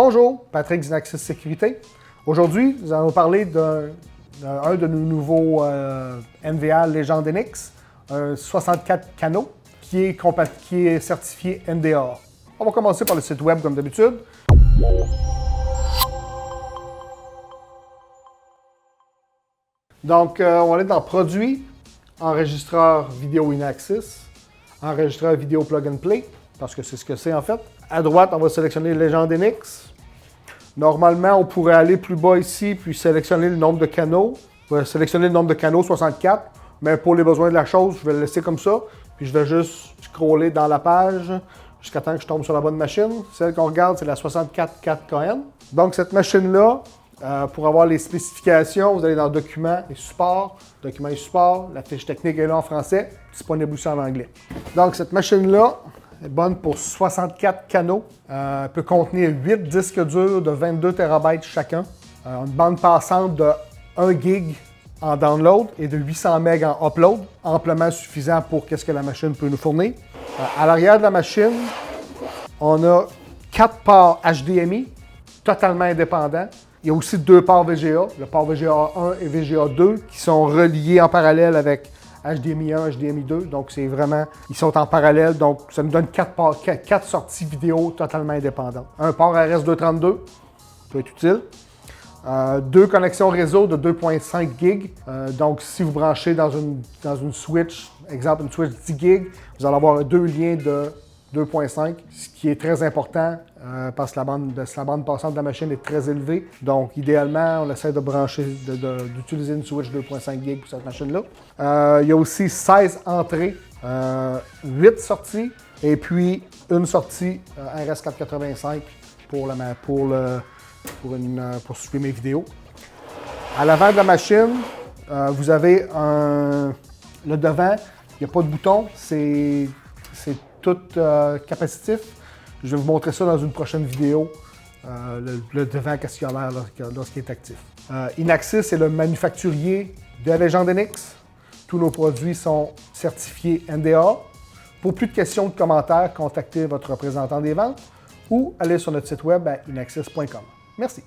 Bonjour, Patrick d'Inaxis Sécurité. Aujourd'hui, nous allons parler d'un de nos nouveaux NVA Legend NX, un 64 canaux qui est certifié NDA. On va commencer par le site web comme d'habitude. Donc, on va aller dans Produits, enregistreur vidéo Inaxis, enregistreur vidéo plug and play, parce que c'est ce que c'est en fait. À droite, on va sélectionner Legend NX. Normalement, on pourrait aller plus bas ici, puis sélectionner le nombre de canaux. On va sélectionner le nombre de canaux, 64, mais pour les besoins de la chose, je vais le laisser comme ça, puis je vais juste scroller dans la page jusqu'à temps que je tombe sur la bonne machine. Celle qu'on regarde, c'est la 64-4KN. Donc, cette machine-là, pour avoir les spécifications, vous allez dans Documents et Support. Documents et Support, la fiche technique est là en français, disponible aussi en anglais. Donc, cette machine-là est bonne pour 64 canaux. Elle peut contenir 8 disques durs de 22 TB chacun. Une bande passante de 1 gig en download et de 800 MB en upload, amplement suffisant pour ce que la machine peut nous fournir. À l'arrière de la machine, on a 4 ports HDMI, totalement indépendants. Il y a aussi 2 ports VGA, le port VGA 1 et VGA 2, qui sont reliés en parallèle avec HDMI 1, HDMI 2. Donc, c'est vraiment, ils sont en parallèle. Donc, ça nous donne 4 sorties vidéo totalement indépendantes. Un port RS-232, peut être utile. 2 connexions réseau de 2.5 GB. Donc, si vous branchez dans une switch, exemple une switch 10 GB, vous allez avoir 2 liens de 2.5, ce qui est très important parce que la bande passante de la machine est très élevée. Donc, idéalement, on essaie de brancher, d'utiliser une switch 2.5 GB pour cette machine-là. Il y a aussi 16 entrées, 8 sorties et puis une sortie RS485 pour supprimer vidéo. À l'avant de la machine, vous avez le devant, il n'y a pas de bouton, c'est tout capacitif. Je vais vous montrer ça dans une prochaine vidéo, le devant, qu'est-ce qu'il a l'air lorsqu'il est actif. Inaxis est le manufacturier de Legend NX. Tous nos produits sont certifiés NDA. Pour plus de questions ou de commentaires, contactez votre représentant des ventes ou allez sur notre site web à inaxis.com. Merci.